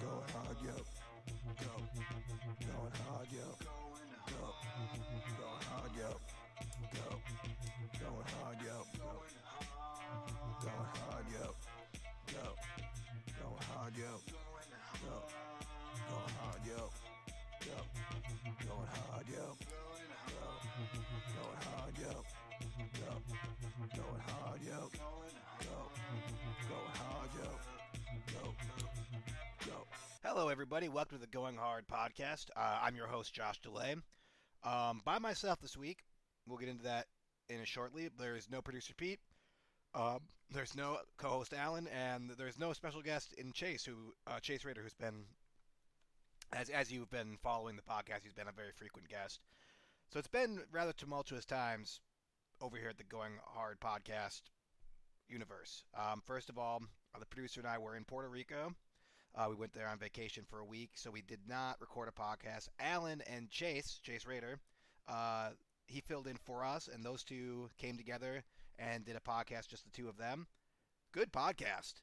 Going hard, yo. Go. Going hard, yo. Go. Going hard, yo. Go. Going hard, yo. Go. Going hard, yo. Go. Going hard, yo. Go. Going hard, yo. Go. Going hard, yo. Go. Going hard, yo. Go. Going hard, yo. Go. Going hard, yo. Go. Go. Hello, everybody. Welcome to the Going Hard podcast. I'm your host, Josh DeLay. By myself this week. We'll get into that in a shortly. There's no producer Pete. There's no co-host Alan, and there's no special guest in Chase, Chase Rader, who's been, as you've been following the podcast, he's been a very frequent guest. So it's been rather tumultuous times over here at the Going Hard podcast universe. First of all, the producer and I were in Puerto Rico. We went there on vacation for a week, so we did not record a podcast. Alan and Chase Rader, he filled in for us, and those two came together and did a podcast, just the two of them. Good podcast.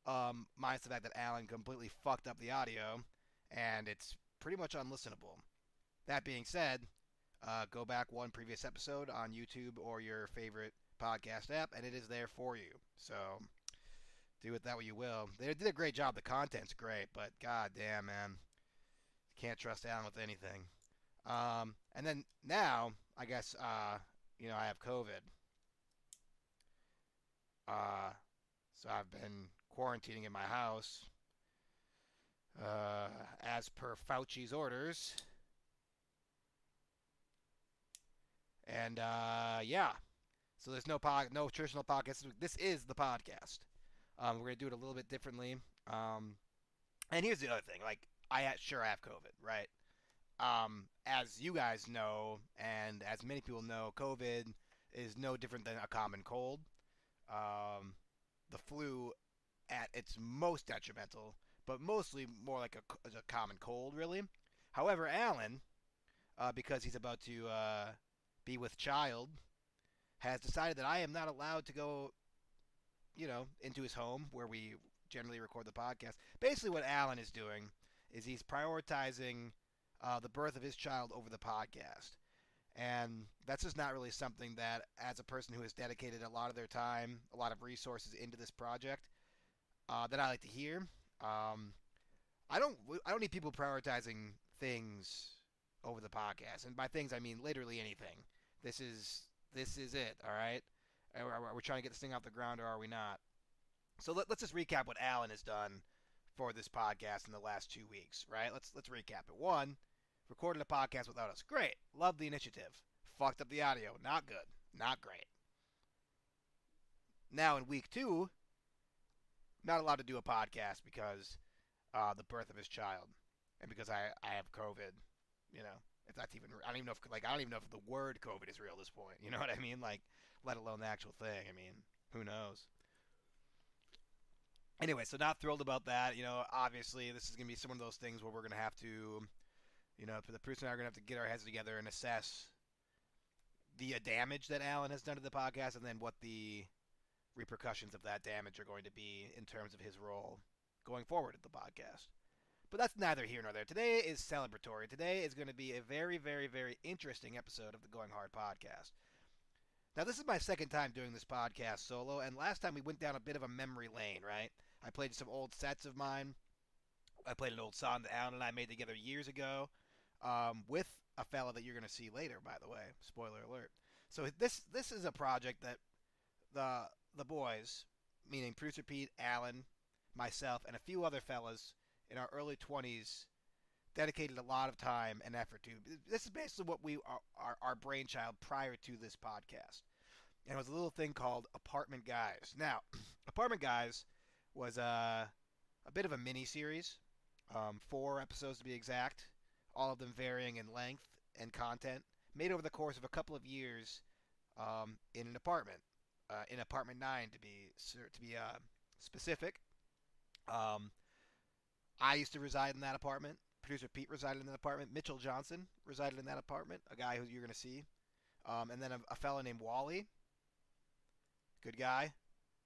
Minus the fact that Alan completely fucked up the audio, and it's pretty much unlistenable. That being said, go back one previous episode on YouTube or your favorite podcast app, and it is there for you. So do with that what you will. They did a great job. The content's great, but god damn, man, can't trust Alan with anything. And then now, I guess, I have COVID. So I've been quarantining in my house, as per Fauci's orders. And, yeah. So there's no traditional podcast. This is the podcast. We're going to do it a little bit differently. And here's the other thing. Like, I have COVID, right? As you guys know, and as many people know, COVID is no different than a common cold. The flu at its most detrimental, but mostly more like a common cold, really. However, Alan, because he's about to be with child, has decided that I am not allowed to go, into his home where we generally record the podcast. Basically, what Alan is doing is he's prioritizing the birth of his child over the podcast. And that's just not really something that, as a person who has dedicated a lot of their time, a lot of resources into this project, that I like to hear. I don't need people prioritizing things over the podcast, and by things I mean literally anything. This is it. All right. Are we trying to get this thing off the ground, or are we not? So let's just recap what Alan has done for this podcast in the last 2 weeks. Right. Let's recap it. One, recorded a podcast without us. Great. Love the initiative. Fucked up the audio. Not good. Not great. Now in week two, not allowed to do a podcast because the birth of his child, and because I have COVID. You know, if that's even, I don't even know if I don't even know if the word COVID is real at this point. You know what I mean? Like, let alone the actual thing. I mean, who knows? Anyway, so not thrilled about that. Obviously this is gonna be some of those things where we're gonna have to, for the producer and I are gonna have to get our heads together and assess the damage that Alan has done to the podcast, and then what the repercussions of that damage are going to be in terms of his role going forward at the podcast. But that's neither here nor there. Today is celebratory. Today is going to be a very, very, very interesting episode of the Going Hard podcast. Now, this is my second time doing this podcast solo, and last time we went down a bit of a memory lane, right? I played some old sets of mine. I played an old song that Alan and I made together years ago, with a fella that you're going to see later, by the way. Spoiler alert. So this is a project that the boys, meaning producer Pete, Alan, myself, and a few other fellas in our early 20s, dedicated a lot of time and effort to. This is basically what we are, our brainchild prior to this podcast. And it was a little thing called Apartment Guys. Now, Apartment Guys was a bit of a mini series, 4 episodes to be exact, all of them varying in length and content, made over the course of a couple of years, in an apartment, in apartment 9 to be specific. Um, I used to reside in that apartment. Producer Pete resided in that apartment. Mitchell Johnson resided in that apartment, a guy who you're going to see. And then a fella named Wally. Good guy.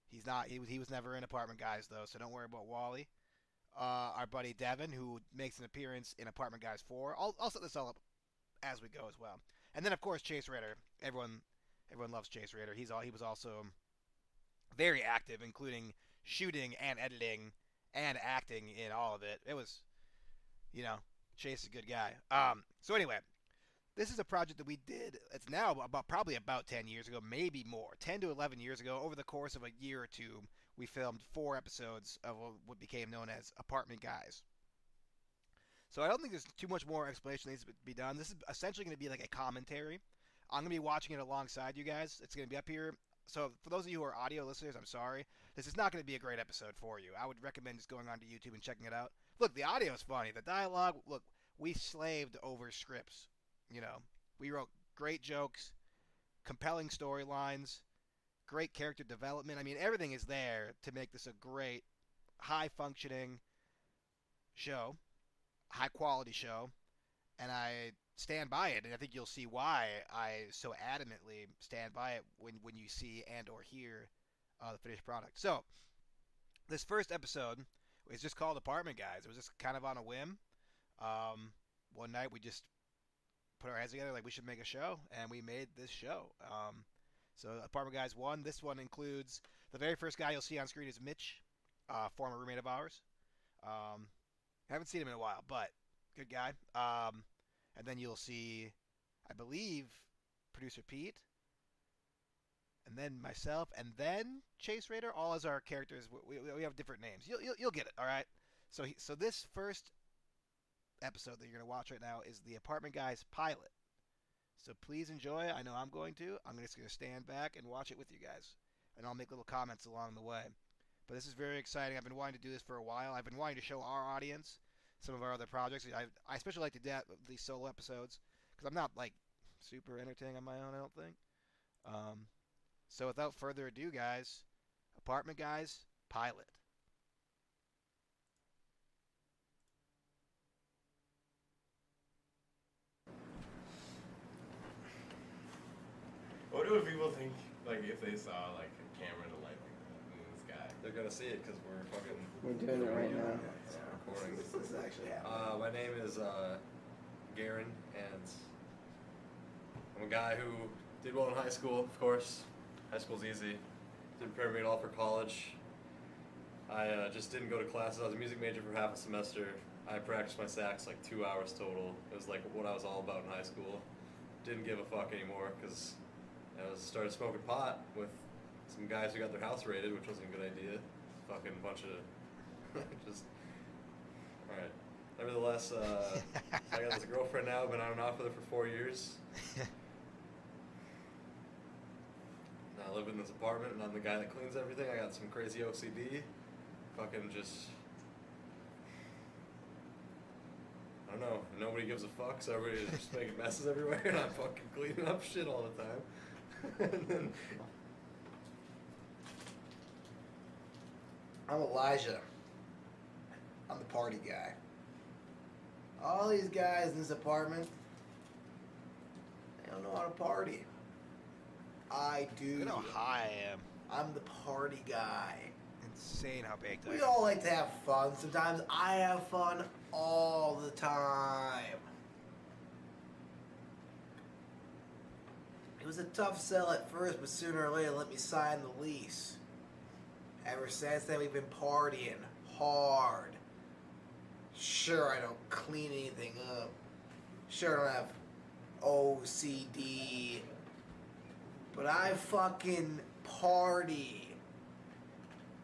He was never in Apartment Guys, though, so don't worry about Wally. our buddy Devin, who makes an appearance in Apartment Guys 4. I'll set this all up as we go as well. And then, of course, Chase Ritter. Everyone loves Chase Ritter. He was also very active, including shooting and editing and acting in all of it. It was, you know, Chase is a good guy. So anyway, this is a project that we did. It's now probably about 10 years ago, maybe more, 10 to 11 years ago. Over the course of a year or two, we filmed 4 episodes of what became known as Apartment Guys. So I don't think there's too much more explanation that needs to be done. This is essentially going to be like a commentary. I'm going to be watching it alongside you guys. It's going to be up here. So for those of you who are audio listeners, I'm sorry. This is not going to be a great episode for you. I would recommend just going onto YouTube and checking it out. Look, the audio is funny. The dialogue, look, we slaved over scripts. You know, we wrote great jokes, compelling storylines, great character development. I mean, everything is there to make this a great, high functioning show, high quality show, and I stand by it. And I think you'll see why I so adamantly stand by it when you see and or hear the finished product. So this first episode is just called Apartment Guys. It was just kind of on a whim. One night we just put our heads together like we should make a show, and we made this show. So Apartment Guys 1. This one includes the very first guy you'll see on screen is Mitch, former roommate of ours. Haven't seen him in a while, but good guy. And then you'll see, I believe, producer Pete, and then myself, and then Chase Raider. All as our characters, we have different names. You'll get it. All right. So this first episode that you're gonna watch right now is the Apartment Guys pilot. So please enjoy. I know I'm going to. I'm just gonna stand back and watch it with you guys, and I'll make little comments along the way. But this is very exciting. I've been wanting to do this for a while. I've been wanting to show our audience some of our other projects. I especially like to do these solo episodes because I'm not like super entertaining on my own. I don't think. Um, so without further ado, guys, Apartment Guys pilot. What do people think, like, if they saw, like, a camera in a light like that in the sky? They're gonna see it because we're fucking. We're doing it right now. Recording. This is actually happening. My name is Garen, and I'm a guy who did well in high school. Of course, high school's easy. Didn't prepare me at all for college. I just didn't go to classes. I was a music major for half a semester. I practiced my sax like 2 hours total. It was like what I was all about in high school. Didn't give a fuck anymore because I started smoking pot with some guys who got their house raided, which wasn't a good idea. Fucking bunch of just. All right. Nevertheless, so I got this girlfriend now. Been on and off with her for 4 years. I live in this apartment, and I'm the guy that cleans everything. I got some crazy OCD. Fucking just. I don't know. Nobody gives a fuck, so everybody's just making messes everywhere, and I'm fucking cleaning up shit all the time. And then, I'm Elijah. I'm the party guy. All these guys in this apartment, they don't know how to party. I do. You know how high I am. I'm the party guy. Insane how baked I We am. all like to have fun. Sometimes I have fun all the time. It was a tough sell at first, but sooner or later let me sign the lease. Ever since then we've been partying hard. Sure, I don't clean anything up. Sure, I don't have OCD. But I fucking party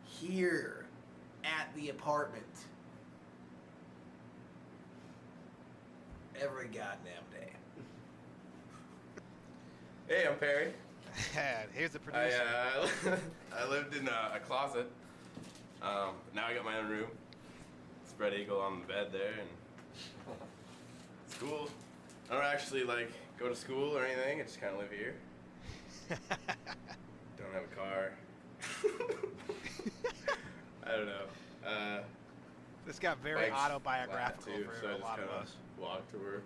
here at the apartment every goddamn day. Hey, I'm Perry. Here's the producer. I lived in a closet. Now I got my own room. Spread eagle on the bed there, and it's cool. I don't actually like go to school or anything. I just kind of live here. Don't have a car. I don't know. This got very Bike's autobiographical flat, too, for so I a just lot of kinda us. walk to work.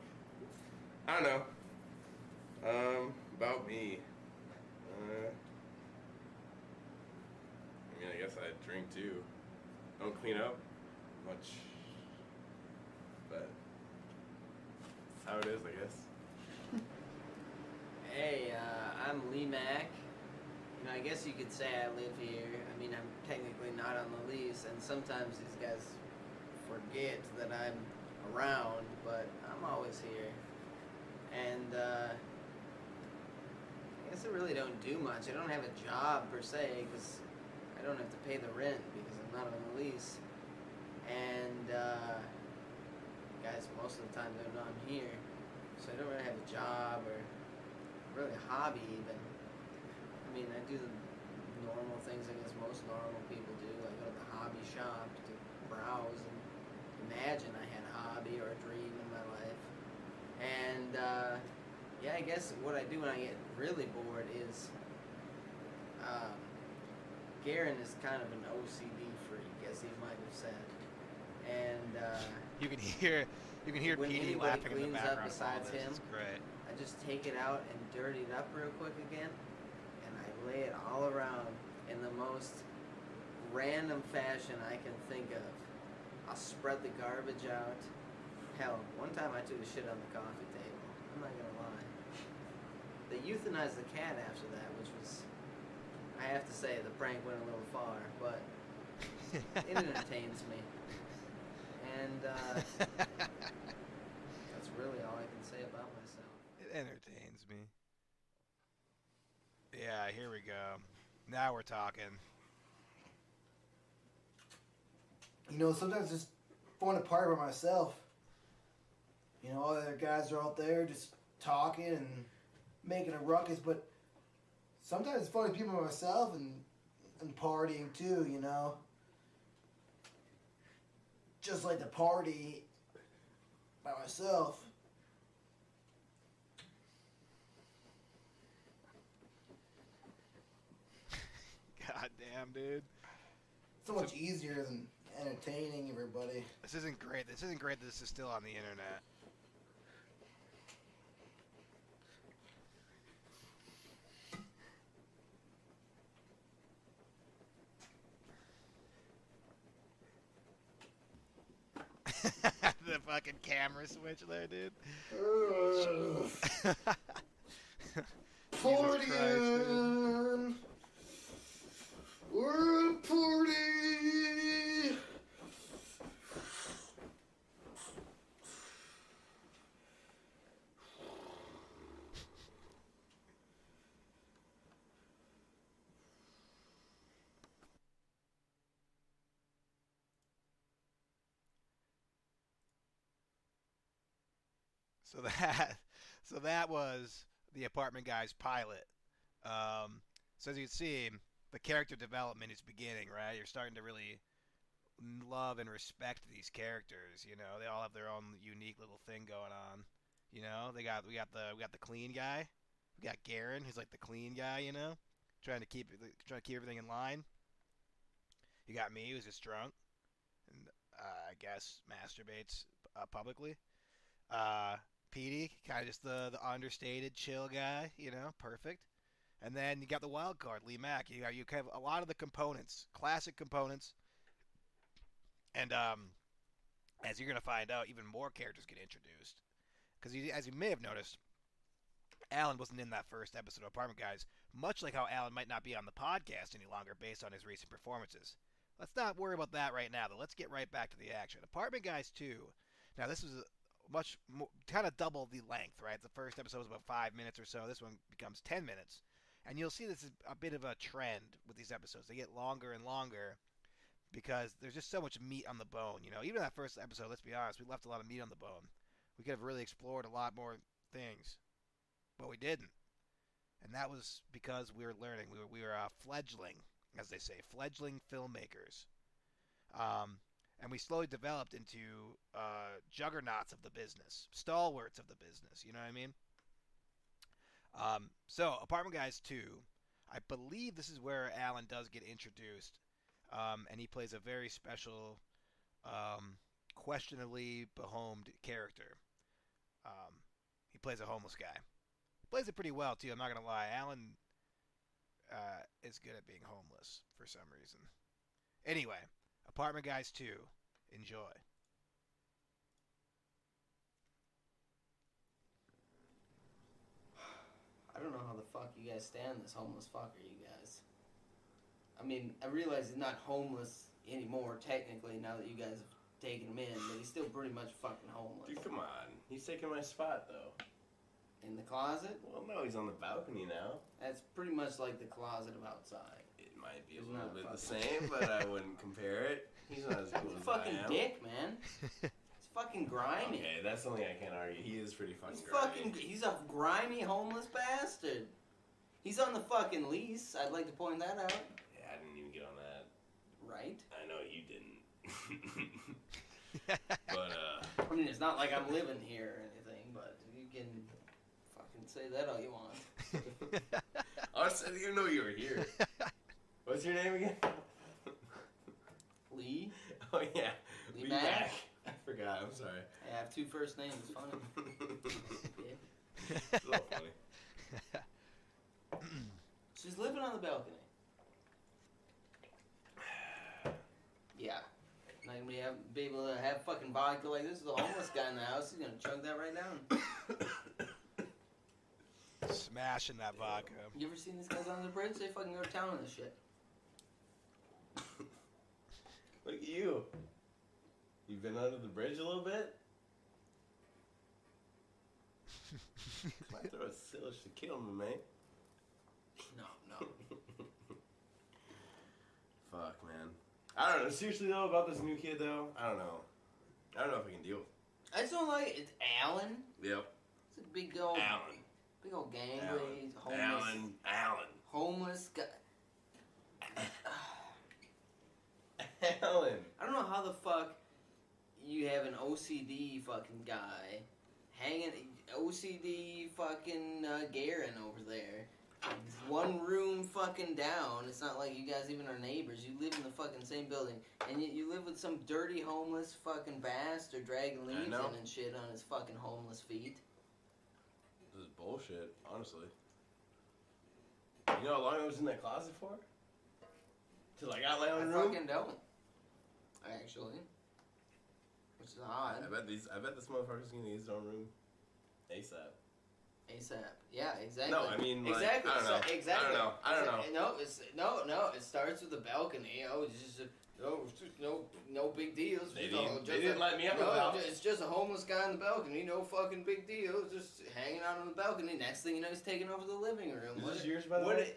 I don't know. About me. I mean, I guess I drink too. Don't clean up. much, but that's how it is, I guess. Hey, I'm Lee Mack. You know, I guess you could say I live here. I mean, I'm technically not on the lease, and sometimes these guys forget that I'm around, but I'm always here. And, I guess I really don't do much. I don't have a job, per se, because I don't have to pay the rent because I'm not on the lease. And, guys most of the time don't know I'm here. So I don't really have a job or really a hobby even. I mean, I do the normal things I guess most normal people do. I go to the hobby shop to browse and imagine I had a hobby or a dream in my life. And yeah, I guess what I do when I get really bored is Garen is kind of an OCD freak, as he might have said. And You can hear when Petey anybody laughing in the cleans up background. besides This him, is great. I just take it out and dirty it up real quick again, and I lay it all around in the most random fashion I can think of. I'll spread the garbage out. Hell, one time I took a shit on the coffee table. I'm not gonna lie. They euthanized the cat after that, which was, I have to say, the prank went a little far, but it entertains me. And that's really all I can say about myself. It entertains me. Yeah, here we go. Now we're talking. You know, sometimes just falling apart by myself. You know, all the other guys are out there just talking and making a ruckus, but sometimes it's fun to be by myself and partying too, you know. Just like to party by myself. God damn, dude. So much easier than entertaining everybody. This isn't great. This isn't great that this is still on the internet. The fucking camera switch there, dude. Jesus Christ, dude. Partying! We're at a party! So that was the Apartment Guys pilot. So as you can see, the character development is beginning, right? You're starting to really love and respect these characters. You know, they all have their own unique little thing going on. You know, we got the clean guy. We got Garen, who's like the clean guy. You know, trying to keep everything in line. You got me, who's just drunk and I guess masturbates publicly. Petey, kind of just the understated, chill guy, you know, perfect. And then you got the wild card, Lee Mack. You have a lot of the components, classic components, and as you're gonna find out, even more characters get introduced. Because as you may have noticed, Alan wasn't in that first episode of Apartment Guys, much like how Alan might not be on the podcast any longer based on his recent performances. Let's not worry about that right now, though. Let's get right back to the action. Apartment Guys 2. Now, this was much more, kind of double the length, right? The first episode was about 5 minutes or so. This one becomes 10 minutes. And you'll see this is a bit of a trend with these episodes. They get longer and longer because there's just so much meat on the bone. You know, even that first episode, let's be honest, we left a lot of meat on the bone. We could have really explored a lot more things, but we didn't. And that was because we were learning. We were fledgling, as they say, fledgling filmmakers. And we slowly developed into juggernauts of the business, stalwarts of the business. You know what I mean? So, Apartment Guys 2, I believe this is where Alan does get introduced, and he plays a very special, questionably behomed character. He plays a homeless guy. He plays it pretty well, too, I'm not going to lie. Alan is good at being homeless for some reason. Anyway, Apartment Guys 2 Enjoy. I don't know how the fuck you guys stand this homeless fucker, you guys. I mean, I realize he's not homeless anymore, technically, now that you guys have taken him in, but he's still pretty much fucking homeless. Dude, come on. He's taking my spot, though. In the closet? Well, no, he's on the balcony now. That's pretty much like the closet of outside. It might be a He's little not bit the fucking- same, but I wouldn't compare it. He's not as cool He's a as I fucking am. dick, man. He's fucking grimy. Okay, that's something I can't argue. He is pretty fucking He's a grimy homeless bastard. He's on the fucking lease. I'd like to point that out. Yeah, I didn't even get on that. Right? I know you didn't. But, I mean, it's not like I'm living here or anything, but you can fucking say that all you want. I didn't even know you were here. What's your name again? Lee? Oh, yeah. Lee Lee Mack? Mack. I forgot. I'm sorry. I have two first names. It's funny. Yeah. So funny. She's living on the balcony. Yeah. Not gonna be able to have fucking vodka like this. Is a homeless guy in the house. He's gonna chug that right down. Smashing that vodka. You ever seen these guys on the bridge? They fucking go to town on this shit. Look at you. You've been under the bridge a little bit? Might throw a sillage to kill me, man. No. Fuck, man. I don't know. Seriously, though, about this new kid, though, I don't know. I don't know if I can deal with I just don't like it. It's Alan. it. Yep. It's a big old Alan. gangly homeless. Alan. Homeless guy. Alan. I don't know how the fuck you have an OCD fucking guy hanging OCD fucking Garen over there. One room fucking down. It's not like you guys even are neighbors. You live in the fucking same building, and you live with some dirty homeless fucking bastard dragging leaves in know. and shit on his fucking homeless feet. This is bullshit, honestly. You know how long I was in that closet for? Till I got my I own room? fucking don't. Actually, which is odd. I bet this motherfucker's gonna get his own room ASAP. ASAP. Yeah, exactly. No, I mean, like, exactly. I don't know. Exactly. I don't know. No. It starts with the balcony. It's just no big deal. It's They just didn't let me up the balcony. It's just a homeless guy on the balcony. No fucking big deal. Just hanging out on the balcony. Next thing you know, he's taking over the living room. Is this yours, by the way?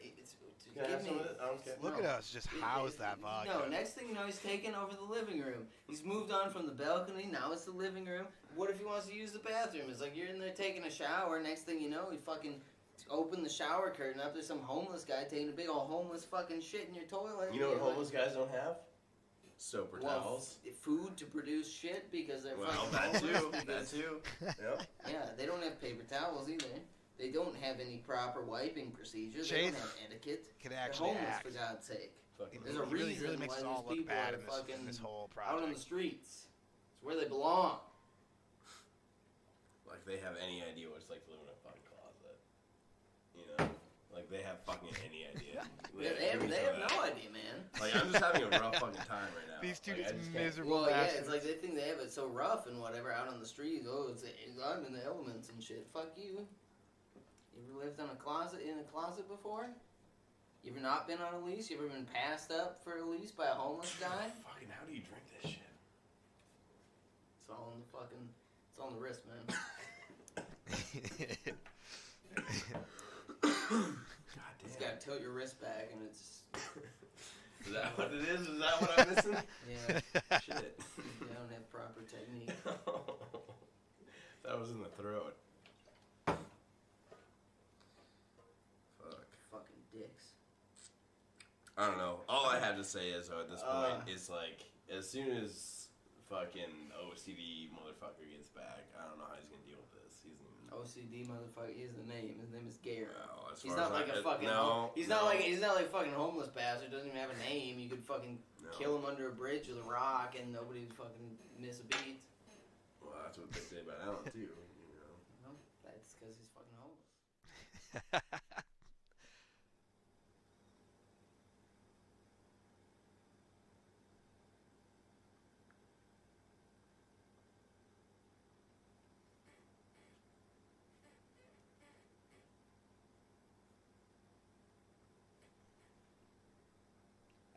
Can I have some of it? I don't care. Look at us, just house that vodka. No, next thing you know, he's taking over the living room. He's moved on from the balcony, now it's the living room. What if he wants to use the bathroom? It's like you're in there taking a shower, next thing you know, he fucking open the shower curtain up, there's some homeless guy taking a big old homeless fucking shit in your toilet. You know what You're like, homeless guys don't have? Soap or towels. Food to produce shit because they're Well, fucking that homeless. too. That because- too. Yep. Yeah, they don't have paper towels either. They don't have any proper wiping procedures. They Chase don't have etiquette. Can They're actually homeless, act. for God's sake. Fucking There's a He really, reason really makes why us all these look people bad are in this, fucking this whole out on the project. streets. It's where they belong. like they have any idea what it's like to live in a fucking closet. You know? Like they have fucking any idea. They have no idea, man. Like I'm just having a rough fucking time right now. These two like, I just just can't- miserable Well, yeah, bastards. it's like they think they have it so rough and whatever out on the streets. Oh, I'm in the elements and shit. Fuck you. You ever lived in a closet before? You ever not been on a lease? You ever been passed up for a lease by a homeless guy? Fucking how do you drink this shit? It's all in the fucking. It's on the wrist, man. God You just damn. gotta tilt your wrist back and it's. Is that what it is? Is that what I'm missing? Yeah, Shit. you don't have proper technique. That was in the throat. Fuck. Fucking dicks. I don't know. All I have to say is, at this point, is like, as soon as fucking OCD motherfucker gets back, I don't know how he's gonna deal with this. He's OCD motherfucker. Here's the name. His name is Garrett. well, as He's far not as like I- a fucking. No. He's no, not like a fucking homeless bastard. Doesn't even have a name. You could fucking no. kill him under a bridge with a rock, and nobody would fucking miss a beat. Well, that's what they say about Alan too. You know. No, that's because he's fucking homeless.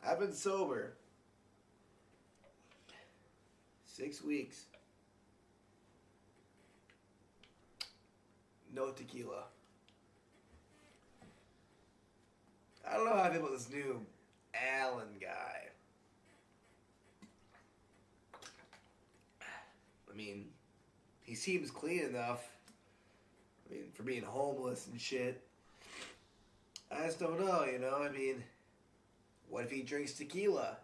I've been sober 6 weeks. No tequila. I don't know how I feel about this new Alan guy. I mean, he seems clean enough. I mean, for being homeless and shit. I just don't know, you know? I mean, what if he drinks tequila?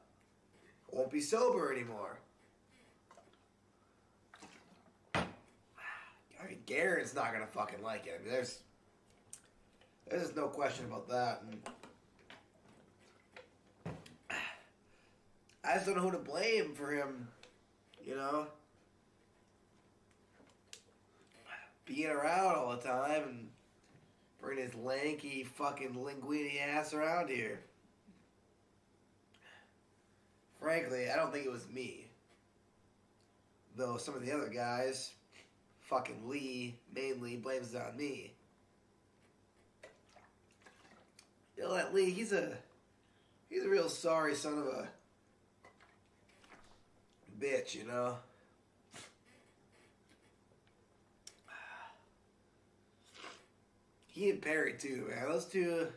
Won't be sober anymore. I mean, Garen's not gonna fucking like it. I mean, there's just no question about that. And I just don't know who to blame for him, you know? Being around all the time and bringing his lanky fucking linguini ass around here. Frankly, I don't think it was me. Though some of the other guys, fucking Lee, mainly blames it on me. You know that Lee, he's a real sorry son of a bitch, you know? He and Perry too, man. Those two,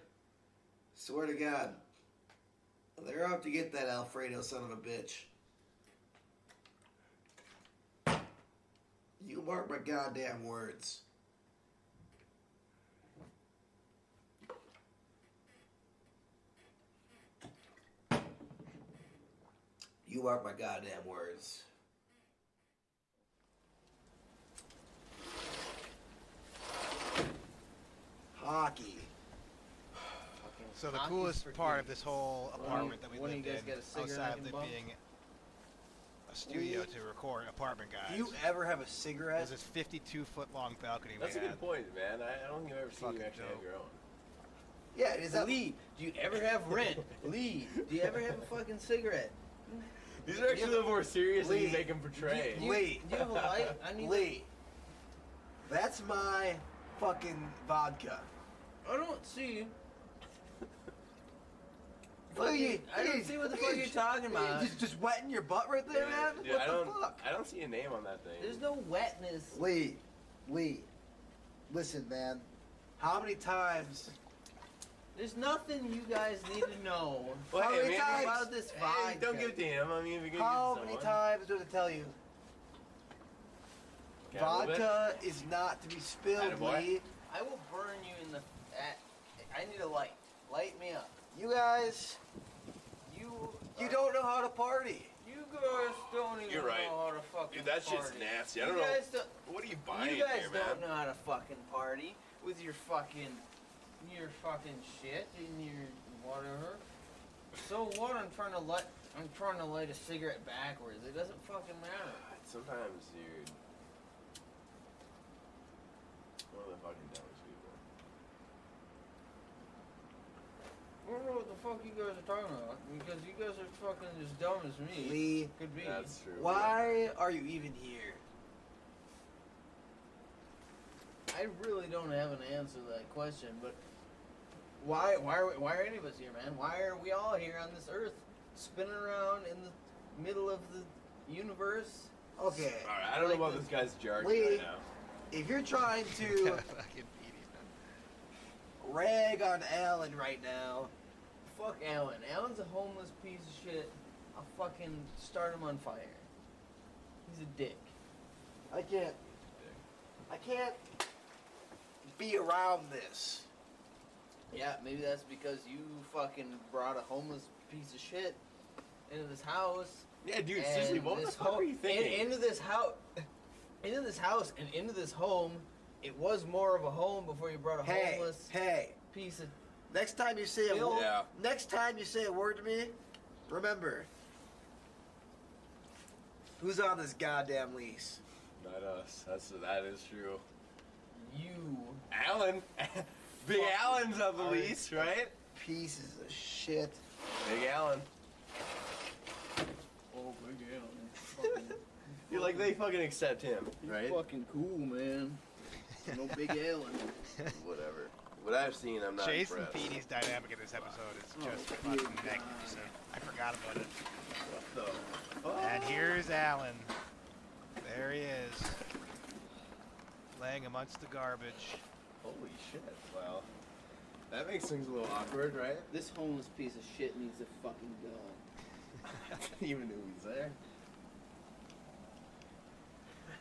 swear to God, they're out to get that Alfredo son of a bitch. You mark my goddamn words. You mark my goddamn words. Hockey. So the Hockey's coolest for part of kids. this whole apartment that we When do lived you guys in, get a cigarette outside I of can it bump? being a studio to record apartment guys, Do you ever have a there's cigarette? this 52-foot long balcony That's a we had. good point, man. I don't think I've ever seen you Fucking actually have dope. your own. Yeah, is that Lee, do you ever have rent? Lee, do you ever have a fucking cigarette? These are actually the more serious than you Lee, make them portray. Do you, Lee. do you have a light? I need. Lee? That's my fucking vodka. I don't see. Lee, I don't see what the fuck you're talking about. Just wetting your butt right there, man. Dude, What I the don't. fuck? I don't see a name on that thing. There's no wetness. Lee, listen, man. How many times? There's nothing you guys need to know Well, How hey, many maybe- times? about this Hey, vodka. don't give it to him. I mean, if you're gonna How give it to many someone. times does it tell you? Okay, a little bit. Vodka is not to be spilled, Attaboy. Lee. I will burn you in the. I need a light. Light me up. You guys, you don't know how to party. You guys don't even You're right. know how to fucking Dude, that shit's party. nasty. I You don't know. guys don't. What are you buying You guys here, man? don't know how to fucking party with your fucking shit and your whatever. So what? I'm trying to light a cigarette backwards. It doesn't fucking matter. Sometimes you're one of the fucking dumbest people. I don't know what the fuck you guys are talking about because you guys are fucking as dumb as me. Lee, Could be. That's true. why are you even here? I really don't have an answer to that question, but why are any of us here, man? Why are we all here on this earth, spinning around in the middle of the universe? Okay, All right, I don't know about this guy's jargon Lee. right now. if you're trying to Fucking Petey, man. rag on Alan right now, Fuck Alan. Alan's a homeless piece of shit. I'll fucking start him on fire. He's a dick. I can't be around this. Yeah, maybe that's because you fucking brought a homeless piece of shit into this house. Yeah, dude, and seriously, what the this fuck are you thinking? Into this house, and into this home. It was more of a home before you brought a Hey, homeless hey, piece of. next time you say a Bill? word, Yeah. next time you say a word to me, remember who's on this goddamn lease. Not us. That is true. You. Alan, Big Fuck. Alan's on the lease, right? Pieces of shit. Big Alan. Oh, big Alan. You're like they fucking accept him, right? Fucking cool, man. No big Alan. Whatever. What I've seen, I'm not Chase and impressed. Petey's dynamic in this episode is just dear fucking God. magnificent. I forgot about it. What the? And here's Alan. There he is. Laying amongst the garbage. Holy shit! Well, that makes things a little awkward, right? This homeless piece of shit needs to fucking go. I didn't even know he was there.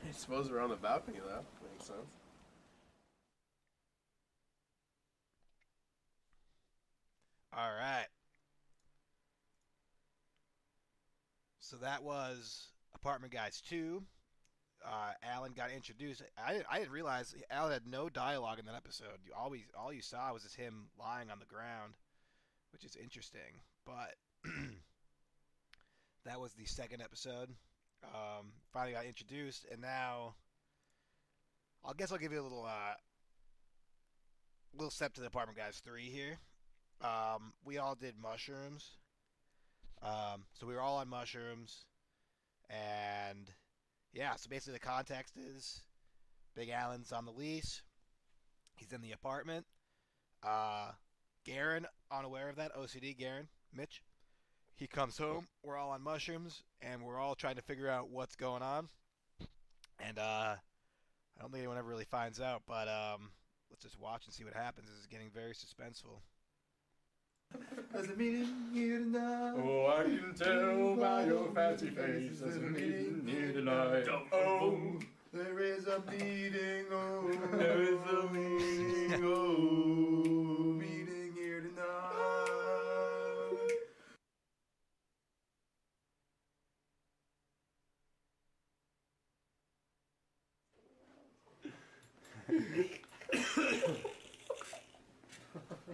I suppose we're on the balcony though. Makes sense. All right. So that was Apartment Guys 2. Alan got introduced. I didn't realize Alan had no dialogue in that episode. All you saw was just him lying on the ground, which is interesting. But that was the second episode. Finally got introduced, and now I guess I'll give you a little step to the Apartment Guys 3 here. We all did mushrooms. So we were all on mushrooms, and yeah, so basically the context is Big Alan's on the lease. He's in the apartment. Garen, unaware of that, OCD Garen, Mitch, he comes home. We're all on mushrooms, and we're all trying to figure out what's going on. And I don't think anyone ever really finds out, but let's just watch and see what happens. This is getting very suspenseful. There's a meeting here tonight. Oh, I can tell by your fancy face there's a meeting here tonight. Oh, there is a meeting. Oh, There is a meeting, oh, meeting here tonight.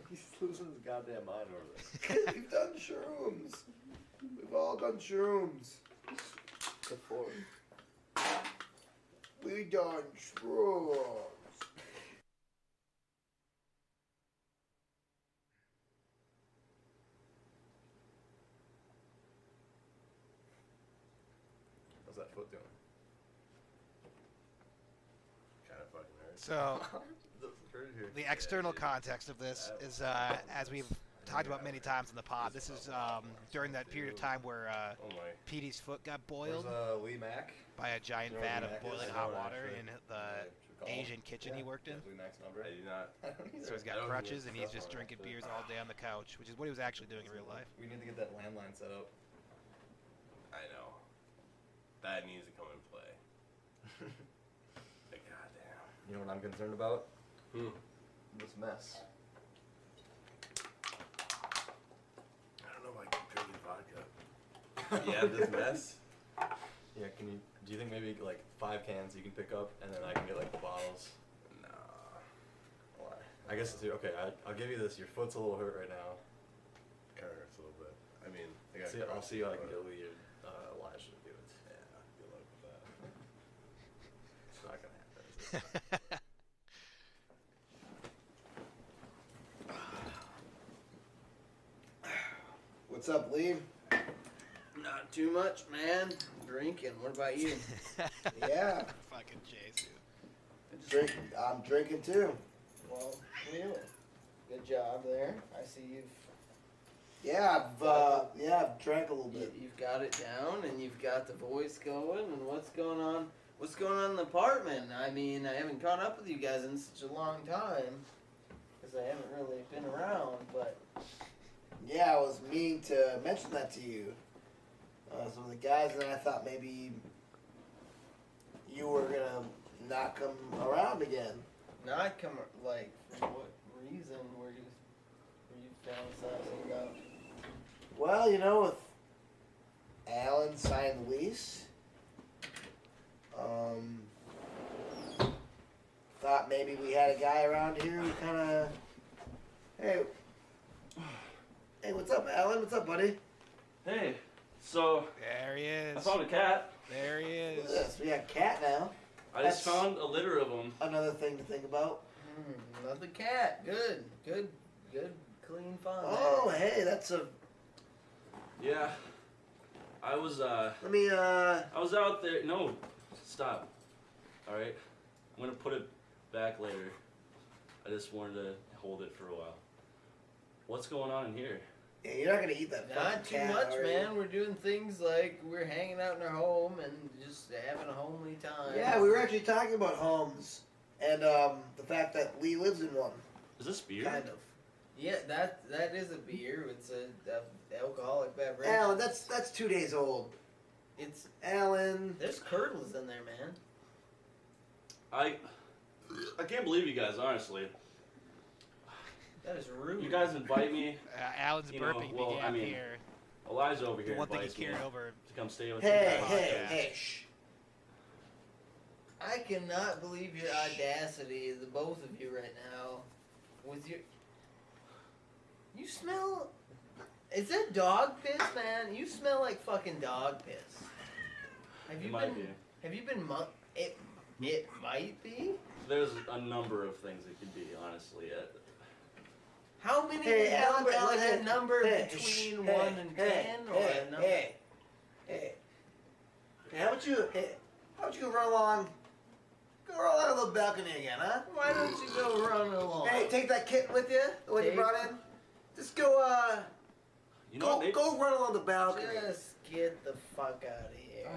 He's losing his goddamn mind over there. We've done shrooms. We've all done shrooms. Before. We done shrooms. What's that foot doing? Kind of fucking hurts. So Doesn't hurt here. the external context of this is, as we've talked about many times in the pod, this is during that period of time where Oh my. Petey's foot got Where's boiled Lee Mack? by a giant You know vat where of Lee Mack is? boiling I hot don't water actually. in Should the call him. Asian kitchen he worked in. Lee Mack's number? I do not. I don't either. So he's I got don't crutches hear and he's stuff just on it, drinking but- beers all day on the couch, which is what he was actually doing in real life. We need to get that landline set up. I know. That needs to come in play. Like, goddamn. You know what I'm concerned about? Hmm. This mess. I don't know if I can drink vodka. Yeah, this mess. Yeah, do you think maybe like 5 cans you can pick up and then I can get like the bottles? Nah. Why? I guess it's okay. I'll give you this. Your foot's a little hurt right now. Kind of hurts a little bit. I mean, I got I'll see what I can but- get Lee or Elijah to do it. Yeah, good luck with that. It's not gonna happen. Is it? What's up, Lee? Not too much, man. Drinking. What about you? Yeah, Fucking Jesus. I'm drinking too. Well, clearly. Good job there. I see Yeah, I've drank a little bit. you've got it down and you've got the voice going. And what's going on? What's going on in the apartment? I mean, I haven't caught up with you guys in such a long time because I haven't really been around. But Yeah, I was meaning to mention that to you. Some of the guys, and I thought maybe you were gonna not come around again. not come like for what reason were you fantasizing about? Well, with Alan signed the lease, thought maybe we had a guy around here who kind of, hey, what's up, Alan? What's up, buddy? Hey, so There he I is. found a cat. There he Look at is. this. We got a cat now. I just That's- found a litter of them. Another thing to think about. Love the cat. Good, clean fun. Oh, hey, that's a. Yeah, I was Let me. I was out there. No, stop. All right, I'm gonna put it back later. I just wanted to hold it for a while. What's going on in here? Yeah, you're not gonna eat that. Not fucking too cat, much, are you? man. We're doing things like we're hanging out in our home and just having a homely time. Yeah, we were actually talking about homes and the fact that Lee lives in one. Is this beer? Kind of. Yeah, that is a beer. It's a alcoholic beverage. Alan, that's 2 days old. It's Alan. there's curdles in there, man. I can't believe you guys, honestly. That is rude. You guys invite me. Alan's You know, burping well, began I mean, here. Elijah over The here one thing he's invites me carried to over. come stay with Hey, you guys. hey, Yeah. hey, shh. I cannot believe your audacity, the both of you right now, with your. You smell. Is that dog piss, man? You smell like fucking dog piss. Have you It might been? be. Have you been? It might be. There's a number of things it could be, honestly. How many Hey, Alan, number? Alan, Like a hey, number hey, between shh, 1 hey, and hey, 10, or hey, a number? Hey, how about you go run along? Go run along the balcony again, huh? Why don't you go run along? Hey, take that kitten with you, the one you Take- brought in. Just go, You know, maybe, go run along the balcony. Just get the fuck out of here.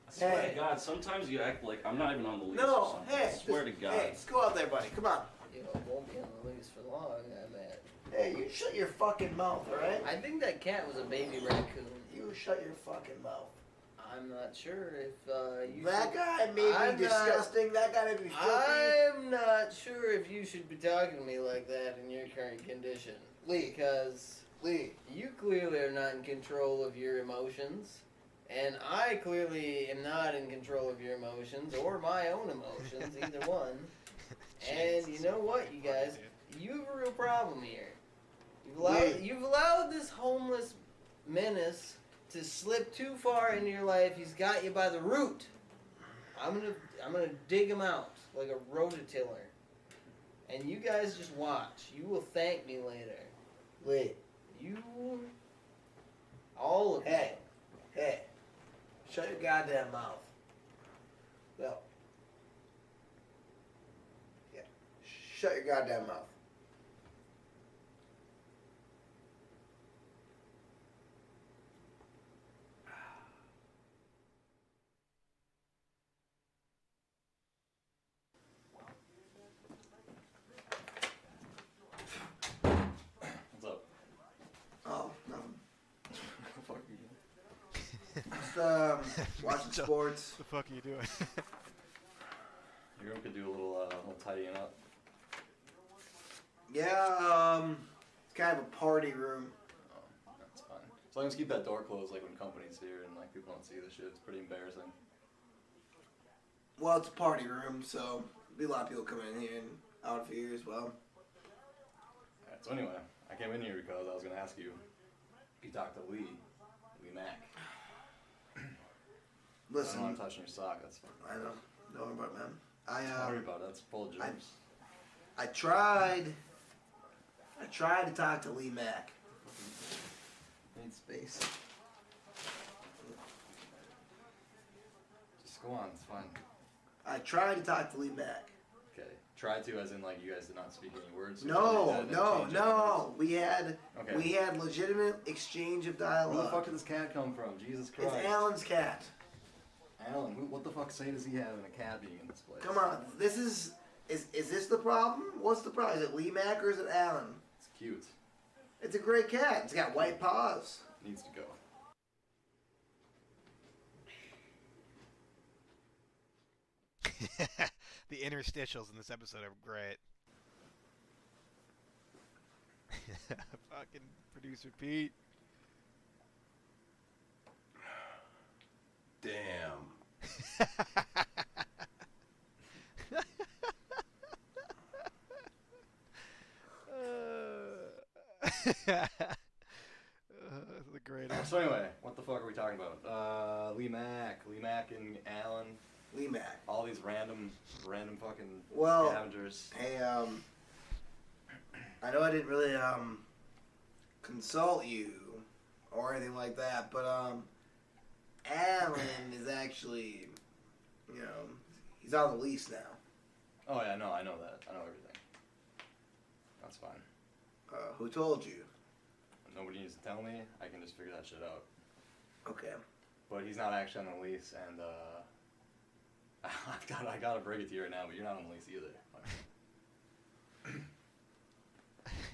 I swear Hey. to God, sometimes you act like I'm not even on the lease or No, something. hey, I swear to God. Hey, just go out there, buddy. Come on. You know, won't be on the loose for long, I bet. Hey, you shut your fucking mouth, all right? I think that cat was a baby raccoon. You shut your fucking mouth. I'm not sure if you. That should- guy may I'm be not- disgusting. That guy may be filthy. I'm not sure if you should be talking to me like that in your current condition. Lee. Because Lee. you clearly are not in control of your emotions. And I clearly am not in control of your emotions or my own emotions, either one. And you know what, you guys? You have a real problem here. You've allowed this homeless menace to slip too far into your life. He's got you by the root. I'm gonna dig him out like a rototiller. And you guys just watch. You will thank me later. Lee. You, all of Hey. Hey. Shut your goddamn mouth. No. Yeah. Shut your goddamn mouth. What's up? Oh, nothing. Fuck you. Just watching sports. What the fuck are you doing? Your room could do a little tidying up. Yeah, it's kind of a party room. Oh, that's fine. As long as you keep that door closed, like when company's here and like people don't see the shit, it's pretty embarrassing. Well, it's a party room, so there'll be a lot of people coming in here and out of here as well. Alright, so anyway, I came in here because I was gonna ask you if you talked to Lee Mack. Listen, I don't know I'm touching your sock, that's fine. I know. Don't worry about it, man. Don't worry about it, that's full of germs. I tried to talk to Lee Mack. Need space. Just go on, it's fine. I tried to talk to Lee Mack. Okay. Try to, as in like you guys did not speak any words? So you No, didn't no, exchange any no. We had words? Okay. we had legitimate exchange of Where the fuck dialogue. did this cat come from? Jesus Christ. It's Alan's cat. Alan, what the fuck say does he have in a cat being in this place? Come on, this is this the problem? What's the problem? Is it Lee Mack or is it Alan? It's cute. It's a great cat. It's got white paws. Needs to go. The interstitials in this episode are great. Fucking producer Pete. Damn. The greatest. So anyway, what the fuck are we talking about? Lee Mack and Alan, Lee Mack. all these random fucking Well, scavengers. Hey, I know I didn't really consult you or anything like that, but Alan is actually, you know, he's on the lease now. Oh yeah, no, I know that. I know everything. That's fine. Who told you? Nobody needs to tell me. I can just figure that shit out. Okay. But he's not actually on the lease, and I gotta break it to you right now, but you're not on the lease either.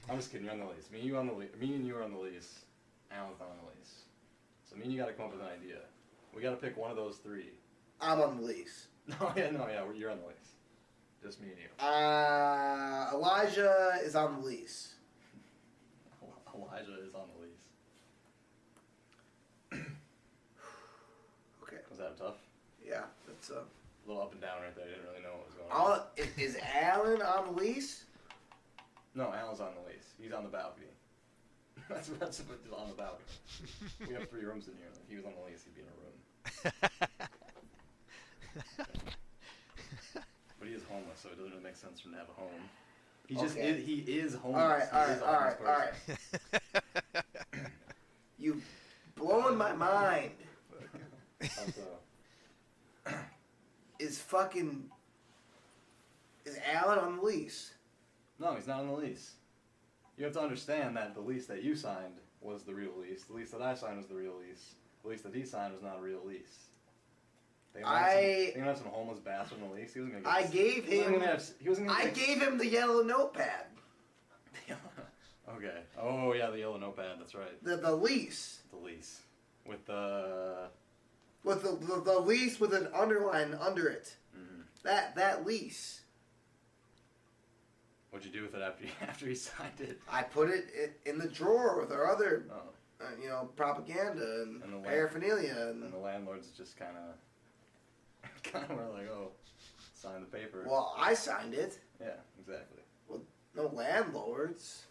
I'm just kidding. You're on the lease. Me and you are on the lease. Alan's not on the lease. So me and you gotta come up with an idea. We gotta pick one of those three. I'm on the lease. No, yeah, you're on the lease. Just me and you. Elijah is on the lease. Elijah is on the lease. Okay. Was that tough? Yeah, that's A little up and down right there. I didn't really know what was going on. Is Alan on the lease? No, Alan's on the lease. He's on the balcony. that's what he's on the balcony. We have 3 rooms in here. If he was on the lease, he'd be in a room. But he is homeless, so it doesn't really make sense for him to have a home. He just Okay. he is homeless. All right. He is a homeless person. You blowing my mind. How so? Is Alan on the lease? No, he's not on the lease. You have to understand that the lease that you signed was the real lease. The lease that I signed was the real lease. The lease that he signed was not a real lease. They gonna have some homeless bastard on the lease. He wasn't gonna get He wasn't gonna I gave him the yellow notepad. Okay. Oh yeah, the yellow notepad. That's right. The lease. The lease with the. With the lease with an underline under it. Mm-hmm. That lease. What'd you do with it after he signed it? I put it in the drawer with our other, Oh. propaganda and And the paraphernalia. And the landlords just kind of were like, oh, sign the paper. Well, I signed it. Yeah, exactly. Well, no landlords.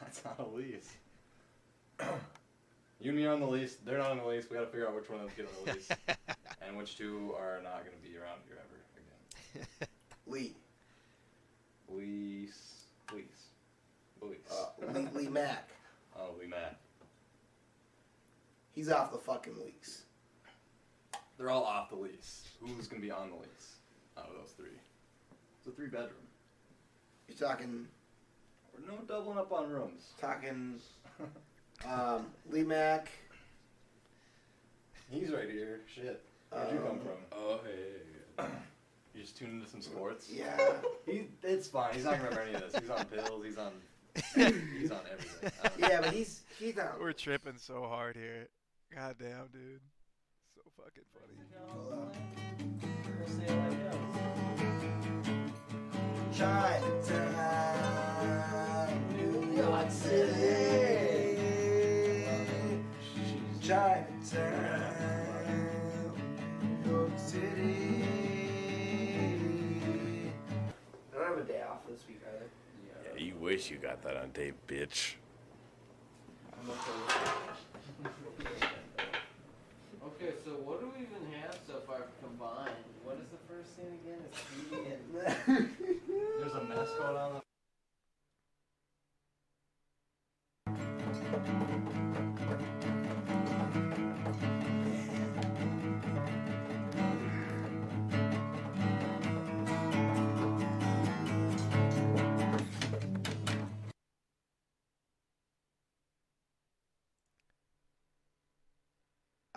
That's not a lease. You and me are on the lease. They're not on the lease. We got to figure out which one of them get on the lease, and which 2 are not going to be around here ever again. Lee. Lease. Lee Mack. Oh, Lee Matt. He's off the fucking lease. They're all off the lease. Who's going to be on the lease out of those 3? It's a 3-bedroom. You're talking We're no doubling up on rooms. Lee Mack. He's right here. Shit. Where'd you come from? Oh, hey. You just tuned into some sports? Yeah. It's fine. He's not gonna remember any of this. He's on pills. He's on everything. Yeah, but he's not. We're tripping so hard here. God damn, dude. So fucking funny. Chinatown, New York City. Chinatown, New York City. I don't have a day off this week either. Yeah, you wish you got that on tape, bitch. I'm okay. Okay, so what do we even have so far combined? What is the first thing again? It's T and... There's a mascot on the.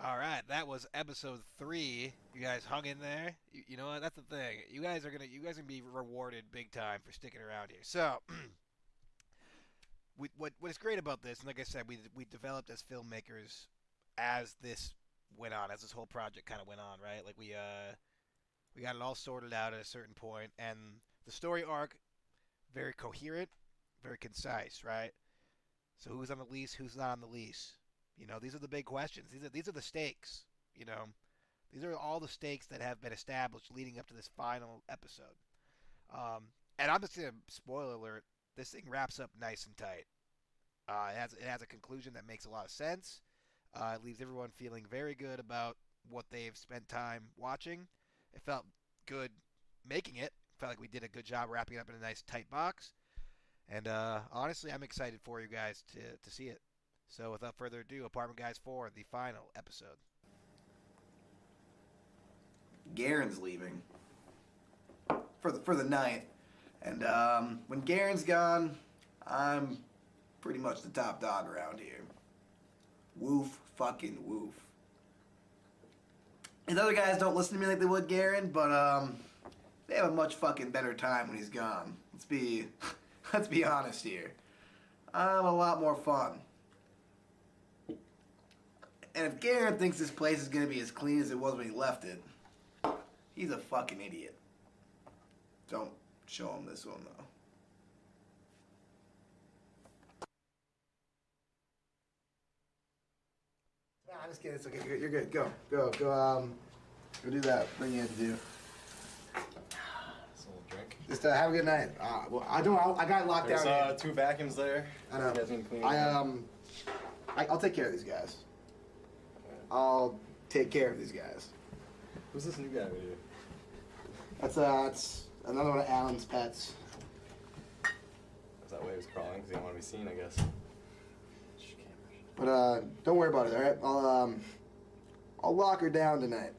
All right, that was episode 3. You guys hung in there. You know what? That's the thing. You guys are gonna be rewarded big time for sticking around here. So, what is great about this, and like I said, we developed as filmmakers as this went on, as this whole project kind of went on, right? Like we got it all sorted out at a certain point, and the story arc very coherent, very concise, right? So who's on the lease? Who's not on the lease? You know, these are the big questions. These are the stakes. You know, these are all the stakes that have been established leading up to this final episode. And I'm just gonna spoiler alert. This thing wraps up nice and tight. It has a conclusion that makes a lot of sense. It leaves everyone feeling very good about what they've spent time watching. It felt good making it. Felt like we did a good job wrapping it up in a nice tight box. And honestly, I'm excited for you guys to see it. So without further ado, Apartment Guys 4, the final episode. Garen's leaving. for the night. And when Garen's gone, I'm pretty much the top dog around here. Woof, fucking woof. And the other guys don't listen to me like they would Garen, but they have a much fucking better time when he's gone. Let's be honest here. I'm a lot more fun. And if Garen thinks this place is gonna be as clean as it was when he left it, he's a fucking idiot. Don't show him this one though. Nah, I'm just kidding. It's okay. You're good. Go. Go do that thing you have to do. Just a little drink. Just have a good night. Well, I got it locked There's down here. 2 vacuums there. I know. You guys need to clean them. I'll take care of these guys. I'll take care of these guys. Who's this new guy with you? That's another one of Alan's pets. Is that way he was crawling? Because he didn't want to be seen, I guess. But don't worry about it, all right? I'll lock her down tonight.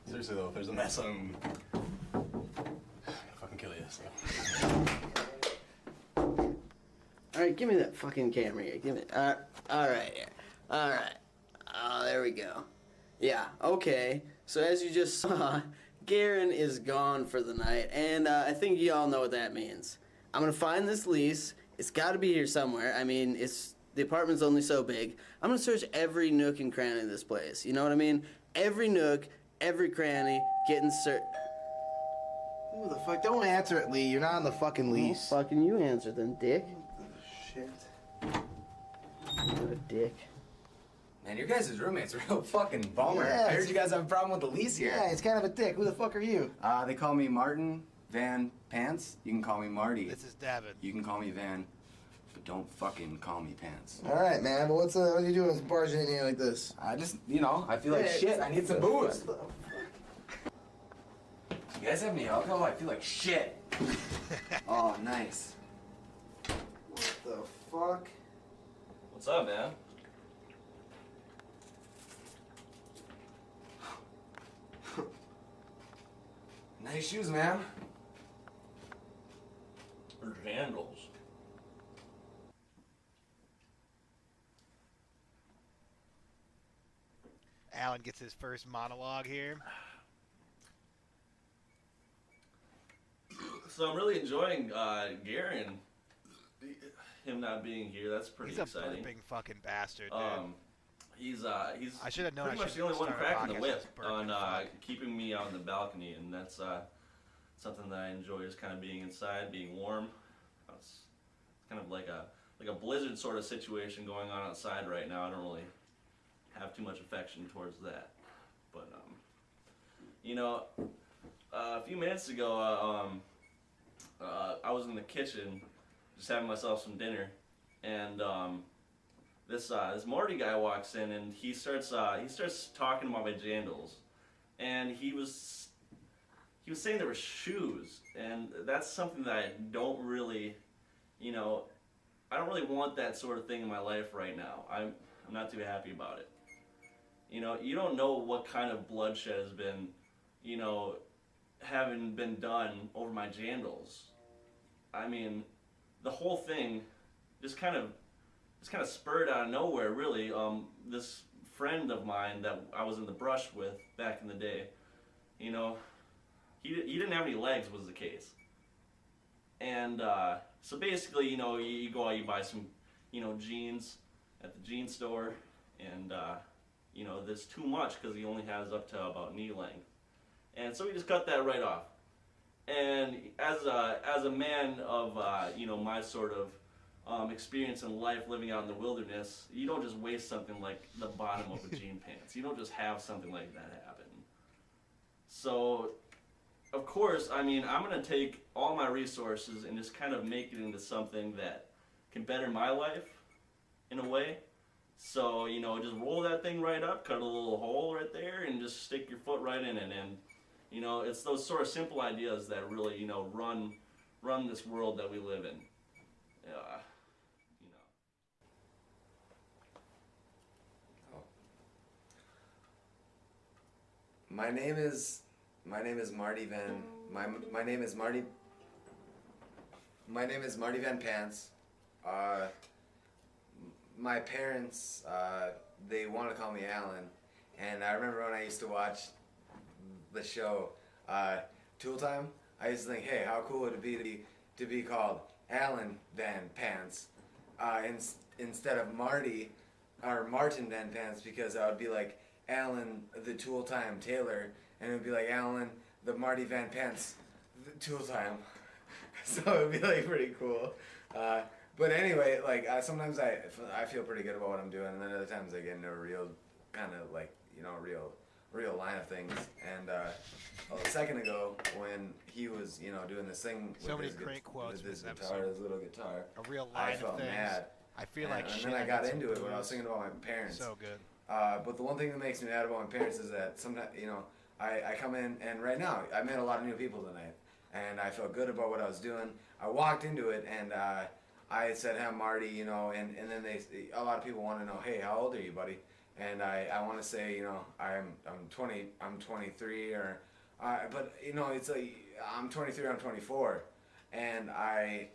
Seriously though, if there's a mess, I'm gonna fucking kill you. So. Alright, give me that fucking camera here. Give it. Alright. Alright. Oh, there we go. Yeah, okay. So as you just saw, Garen is gone for the night, and I think you all know what that means. I'm gonna find this lease. It's gotta be here somewhere. I mean, the apartment's only so big. I'm gonna search every nook and cranny of this place. You know what I mean? Every nook, every cranny, getting searched. Who the fuck? Don't answer it, Lee. You're not on the fucking lease. Fucking you answer then, dick. Shit. What a dick. Man, your guys' roommate's a real fucking bummer. Yeah, I heard you guys have a problem with the lease here. Yeah, it's kind of a dick. Who the fuck are you? They call me Martin Van Pants. You can call me Marty. This is David. You can call me Van, but don't fucking call me Pants. All right, man. But what are you doing barging in here like this? I just, I feel like shit. I need some booze. You guys have any alcohol? I feel like shit. Oh, nice. What the fuck? What's up, man? Nice shoes, man. Or vandals. Alan gets his first monologue here. So I'm really enjoying Garen. Him not being here, that's pretty He's a exciting. burping fucking bastard, dude. He's I should have known. pretty I much the shouldn't only one start a cracking the podcast whip with this on burping fuck. keeping me on the balcony, and that's something that I enjoy, is kind of being inside, being warm. It's kind of like a blizzard sort of situation going on outside right now. I don't really have too much affection towards that, but a few minutes ago, I was in the kitchen just having myself some dinner, and this Marty guy walks in, and he starts talking about my jandals, and he was saying there were shoes, and that's something that I don't really, I don't really want that sort of thing in my life right now. I'm not too happy about it. You don't know what kind of bloodshed has been, having been done over my jandals. I mean, the whole thing just kind of spurred out of nowhere, really. This friend of mine that I was in the brush with back in the day, he didn't have any legs, was the case. And so basically, you go out, you buy some, jeans at the jean store, and there's too much because he only has up to about knee length. And so we just cut that right off. And as a man of my sort of experience in life living out in the wilderness, you don't just waste something like the bottom of a jean pants. You don't just have something like that happen. So, of course, I'm going to take all my resources and just kind of make it into something that can better my life in a way. So, just roll that thing right up, cut a little hole right there, and just stick your foot right in it. And, it's those sort of simple ideas that really, run this world that we live in. My name is Marty Van. My name is Marty. My name is Marty Van Pants. My parents, they want to call me Alan, and I remember when I used to watch the show Tool Time. I used to think, hey, how cool would it be to be called Alan Van Pants instead of Marty or Martin Van Pants, because I would be like Alan the Tool Time Taylor, and it would be like Alan the Marty Van Pants the Tool Time. So it would be like pretty cool. But anyway, like sometimes I feel pretty good about what I'm doing, and then other times I get into a real kind of like, you know, real line of things. And a second ago when he was, you know, doing this thing with So many his, great quotes with his in this guitar, episode. his little guitar, A real I line of felt things. mad. I feel like and shit. then I had got some into it when I was blues. thinking about my parents. So good. But the one thing that makes me mad about my parents is that sometimes, you know, I come in, and right now I met a lot of new people tonight, and I felt good about what I was doing. I walked into it, and I said, "Hey, Marty," you know, and then a lot of people want to know, "Hey, how old are you, buddy?" And I want to say, you know, I'm 23, or, but you know, it's like I'm 23, I'm 24, and I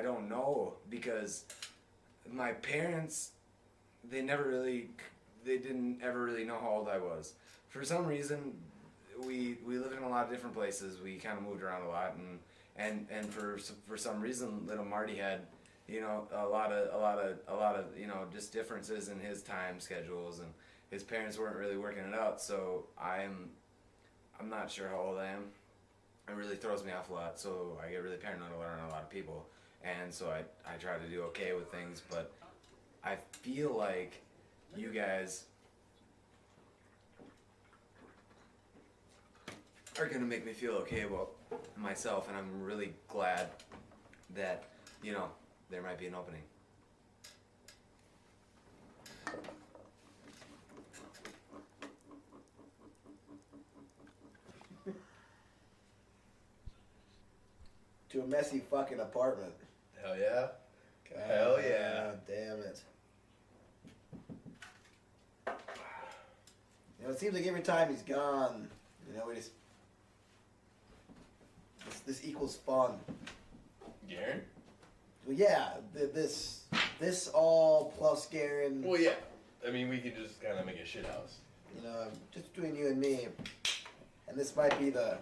don't know, because my parents, they didn't ever really know how old I was. For some reason, we lived in a lot of different places. We kind of moved around a lot, and for some reason, little Marty had, you know, a lot of you know, just differences in his time schedules, and his parents weren't really working it out. So I'm not sure how old I am. It really throws me off a lot. So I get really paranoid around a lot of people, and so I try to do okay with things, but I feel like you guys are gonna make me feel okay about myself, and I'm really glad that, you know, there might be an opening. To a messy fucking apartment. Hell yeah. God, Hell yeah. Damn it. You know, it seems like every time he's gone, you know, we just... This equals fun. Garen? Well, yeah, this all plus Garen, Well, yeah. I mean, we could just kind of make a shit house. you know, just between you and me. And this might be the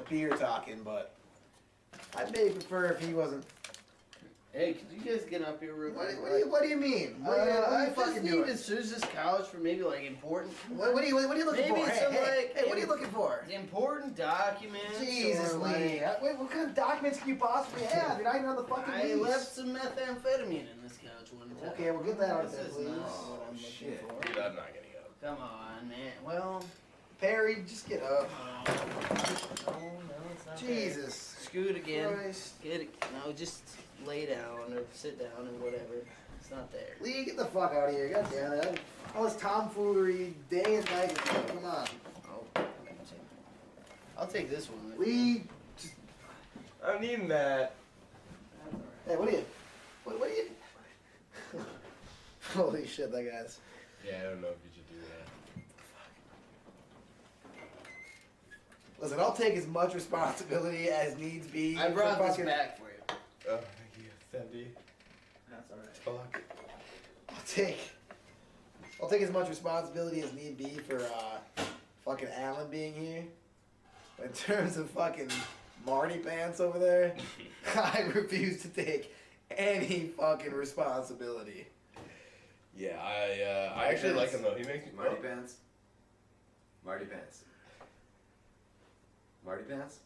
beer talking, but I may prefer if he wasn't. Hey, could you guys get up here real quick? What do you mean? What are you I fucking just need doing? to search this couch for maybe like important. What are you looking Maybe for? some, Hey, like, what are you looking for? Important documents. Jesus, or, Lee. like, Wait, what kind of documents can you possibly have? You're not even on the fucking I lease. left some methamphetamine in this couch one time. Okay, well, get that out This there, is please. not Oh, what I'm shit. looking for. Dude, I'm not getting up. Come on, man. Well, Perry, just get up. no, it's not Jesus. there. Scoot again. Christ. Get it. No, just lay down or sit down or whatever. It's not there. Lee, get the fuck out of here. God damn it. All this tomfoolery day and night. Come on. Oh, I'll take this one. Lee. I'm needing that. That's all right. Hey, what are you? Holy shit, that guy's. Yeah, I don't know if you should do that. Listen, I'll take as much responsibility as needs be. I brought for this fucking- back for you. Oh, thank you. Sandy. That's all right. Fuck. I'll take as much responsibility as need be for fucking Alan being here. But in terms of fucking Marty Pants over there, I refuse to take any fucking responsibility. Yeah, I actually like him though. He makes me Marty Pants. Marty Pants. Marty Pants.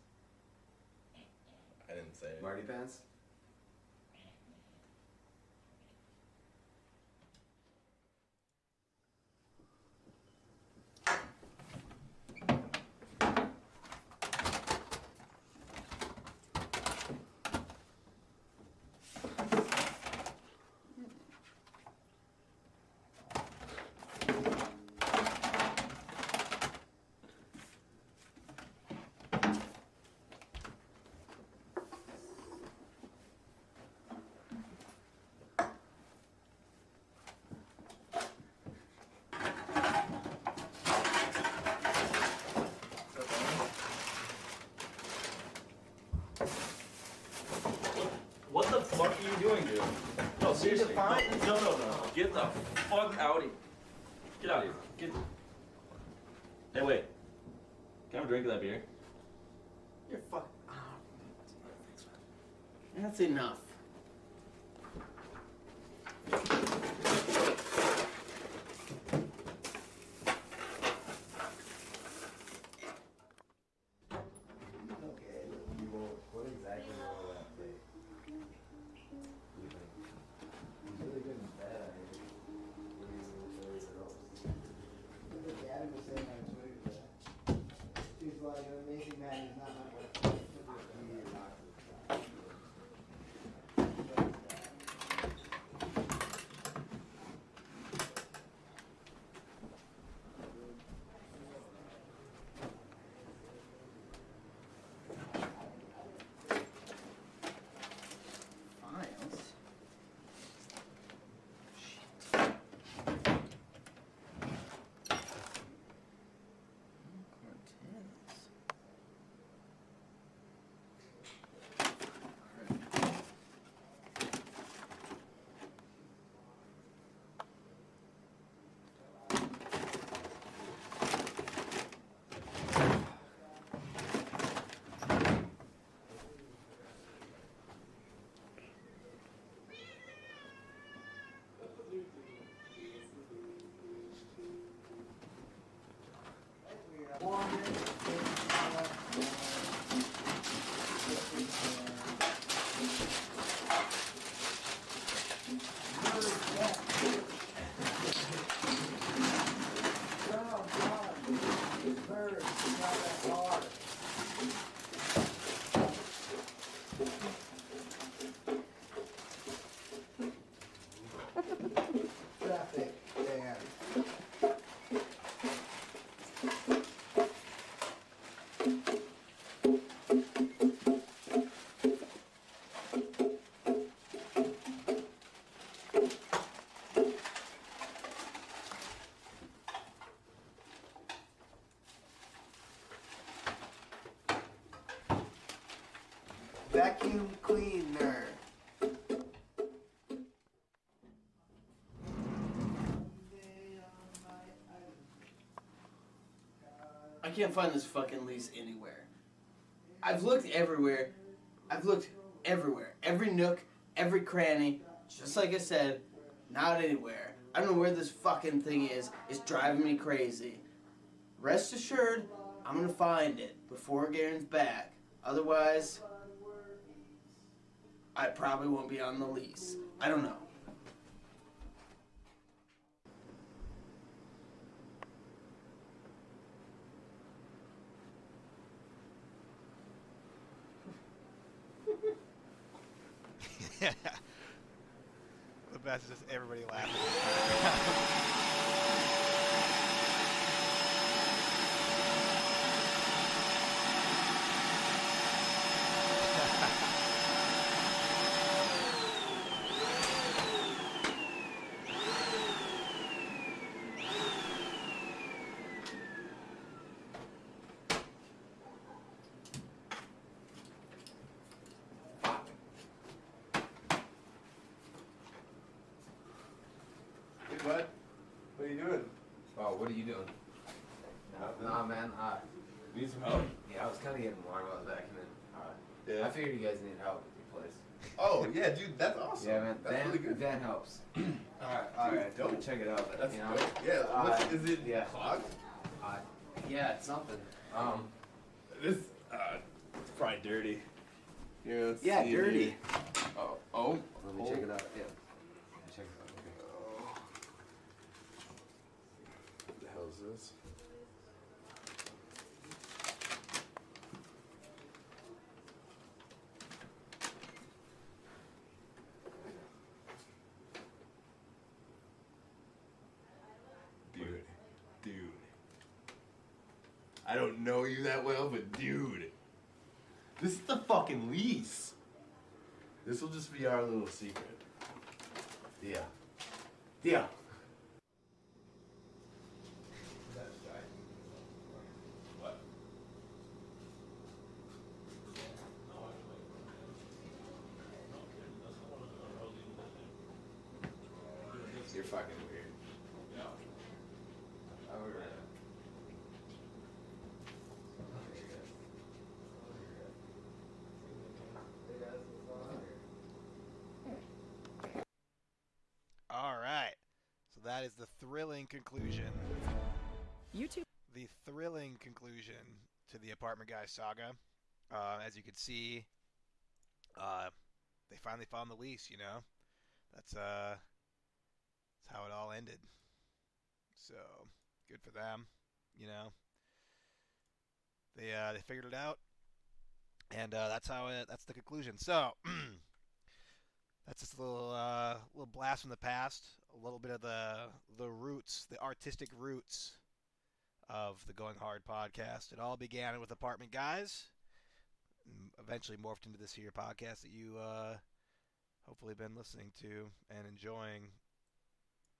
I didn't say it. Marty Pants. seriously. fine? No. Get the fuck out of here. Get out of here. Get. Hey, wait. Can I have a drink of that beer? You're fuck. Oh, that's enough. Okay, you will. What exactly will that take? You think? He's really good in bed, I hear. What do you say, girls? Gavin was saying on Twitter that he's like an amazing man. He's not my boyfriend. Files. Cortez. Traffic jam. Vacuum cleaner. I can't find this fucking lease anywhere. I've looked everywhere. Every nook, every cranny. Just like I said, not anywhere. I don't know where this fucking thing is. It's driving me crazy. Rest assured, I'm gonna find it before Garen's back. Otherwise, I probably won't be on the lease. I don't know. The best is just everybody laughing. Hey, bud. What are you doing? Oh, what are you doing? Nah, man. Need some help? Yeah, I was kind of getting warm. I was backing in. Yeah. I figured you guys needed help with your place. Oh, yeah, dude, that's awesome. Yeah, man. That's really good. Van helps. Alright, Alright, dope. check it out. That's you know? dope. Yeah, is it yeah. clogged? Yeah, it's something. This, it's probably dirty. Yeah, let's Yeah, see dirty. here. Oh. Let me check it out. Yeah. Check it out. Okay. Oh. What the hell is this? Dude. I don't know you that well, but dude. This is the fucking lease. This will just be our little secret. Yeah. Yeah. What? You're fucking weird. No. Oh, we're right. All right. So that is the thrilling conclusion. YouTube. The thrilling conclusion to the Apartment Guys saga. As you can see, they finally found the lease. You know, that's how it all ended. So good for them. You know, they figured it out, and that's how it. That's the conclusion. So. That's just a little blast from the past, a little bit of the roots, the artistic roots of the Going Hard podcast. It all began with Apartment Guys, and eventually morphed into this here podcast that you hopefully been listening to and enjoying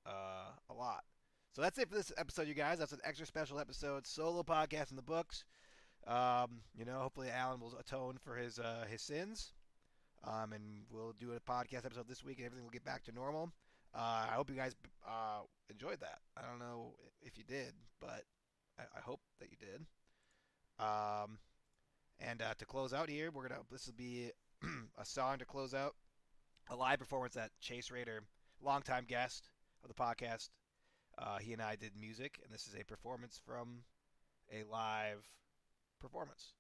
a lot. So that's it for this episode, you guys. That's an extra special episode, solo podcast in the books. Hopefully Alan will atone for his sins. And we'll do a podcast episode this week, and everything will get back to normal. I hope you guys enjoyed that. I don't know if you did, but I hope that you did. And to close out here, this will be a song to close out. A live performance that Chase Raider, longtime guest of the podcast, he and I did music, and this is a performance from a live performance.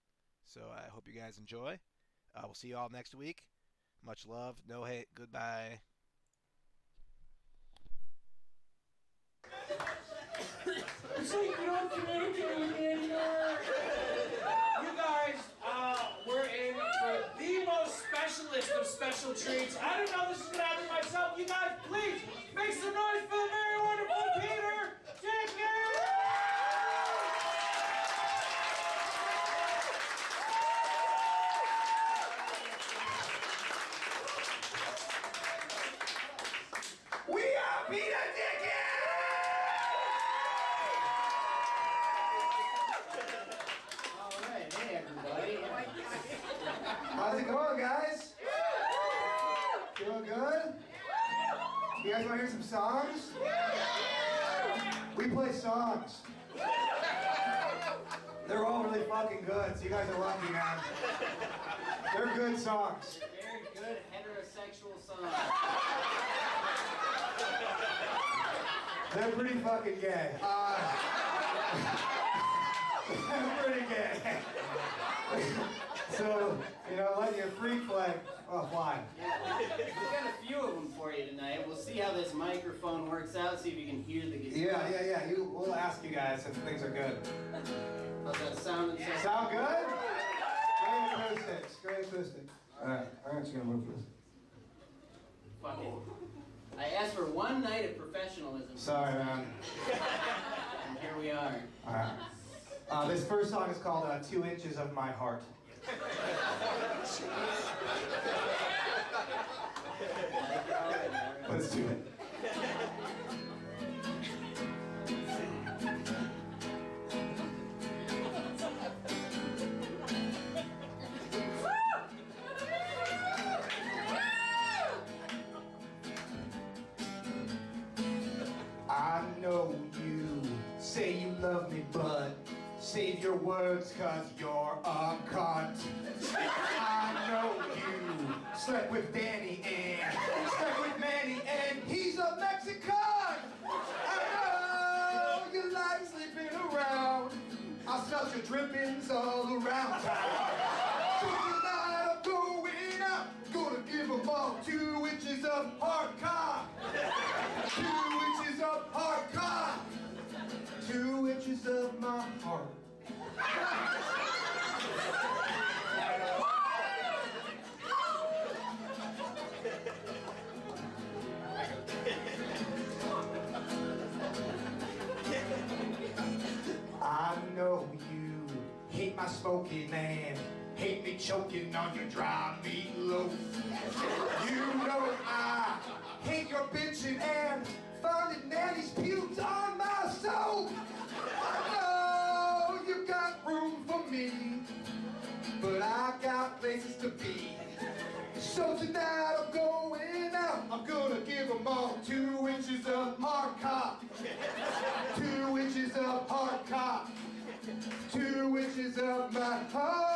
So I hope you guys enjoy. We'll see you all next week. Much love. No hate. Goodbye. It's like you don't communicate anymore. You guys, we're in for the most specialist of special treats. I didn't know this was going to happen myself. You guys, please, make some noise for the very wonderful Peter Jenkins! We are Peter Dickens! Alright, hey everybody. How's it going, guys? Feeling good? You guys want to hear some songs? We play songs. They're all really fucking good, so you guys are lucky, man. They're good songs. Very good heterosexual song. They're pretty fucking gay. They're pretty gay. So, letting your freak flag fly. Yeah, we've got a few of them for you tonight. We'll see how this microphone works out, see if you can hear the guitar. Yeah. We'll ask you guys if things are good. How's that sound? Sound good? Great acoustics. Alright, I'm just gonna move this. Fuck it. I asked for one night of professionalism. Sorry, man. And here we are. Alright. This first song is called 2 Inches of My Heart. Let's do it. I know you say you love me, but save your words, cause you're a cunt. I know you slept with Danny and slept with Manny and he's a Mexican. I know you like sleeping around. I smell your drippings all around town. So tonight I'm going out, gonna give them all 2 inches of hard cock. 2 inches of hard cock. 2 inches of my heart. I know you hate my smoking and hate me choking on your dry meatloaf. You know I hate your bitching and finding Nanny's pubes on my soap. I know you got room for me, but I got places to be. So tonight I'm going out, I'm gonna give them all 2 inches of hard cock. 2 inches of hard cock. 2 inches of my heart.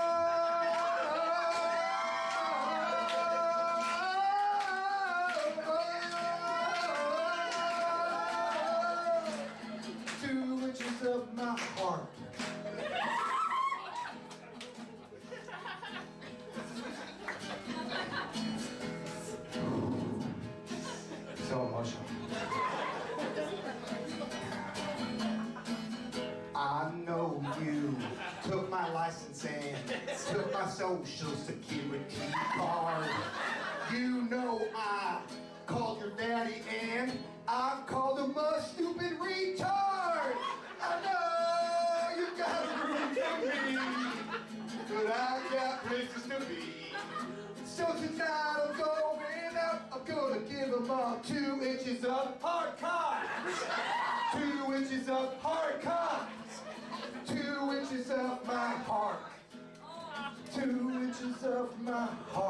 2 inches of my heart. So emotional. I know you took my license and took my social security card. You know I called your daddy and I called him a stupid retard. I know you got room for me, but I got places to be. So tonight I'm going out, I'm gonna give them all 2 inches of hard cock. 2 inches of hard cock. 2 inches of my heart. 2 inches of my heart.